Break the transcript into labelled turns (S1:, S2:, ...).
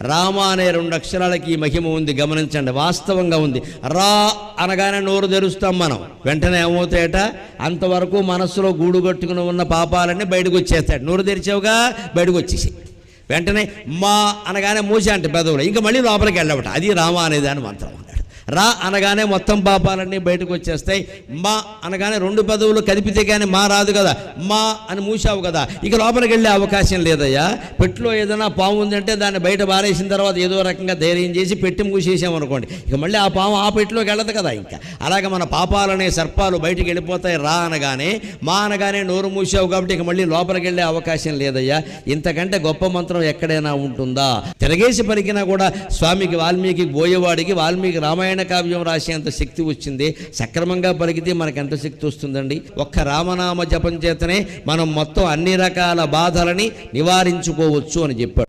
S1: రామ అనే 2 అక్షరాలకి ఈ మహిమ ఉంది, గమనించండి. వాస్తవంగా ఉంది. రా అనగానే నోరు తెరుస్తాం మనం, వెంటనే ఏమవుతాయట, అంతవరకు మనస్సులో గూడు కట్టుకుని ఉన్న పాపాలన్నీ బయటకు వచ్చేస్తాడు. నోరు తెరిచావుగా బయటకు వచ్చేసి వెంటనే మా అనగానే మూసా అంటే పెదవులు, ఇంకా మళ్ళీ లోపలికి వెళ్ళవట. అది రామ అనేదాని మంత్రం అన్నాడు. రా అనగానే మొత్తం పాపాలన్నీ బయటకు వచ్చేస్తాయి. మా అనగానే 2 పెదవులు కదిపితే కానీ మా రాదు కదా, మా అని మూసావు కదా, ఇక లోపలికి వెళ్ళే అవకాశం లేదయ్యా. పెట్టులో ఏదైనా పాము ఉందంటే దాన్ని బయట బారేసిన తర్వాత ఏదో రకంగా ధైర్యం చేసి పెట్టి మూసేసామనుకోండి, ఇక మళ్ళీ ఆ పాము ఆ పెట్టిలోకి వెళ్ళదు కదా. ఇంకా అలాగే మన పాపాలనే సర్పాలు బయటికి వెళ్ళిపోతాయి. రా అనగానే, మా అనగానే నోరు మూసావు కాబట్టి ఇక మళ్ళీ లోపలికి వెళ్ళే అవకాశం లేదయ్యా. ఇంతకంటే గొప్ప మంత్రం ఎక్కడైనా ఉంటుందా? తిరగేసి పలికినా కూడా స్వామికి వాల్మీకి బోయేవాడికి వాల్మీకి రామాయణ కావ్యం రాసేంత శక్తి వచ్చింది. సక్రమంగా పలికితే మనకు ఎంత శక్తి వస్తుందండి? ఒక్క రామనామ జపం చేతనే మనం మొత్తం అన్ని రకాల బాధలని నివారించుకోవచ్చు అని చెప్పాడు.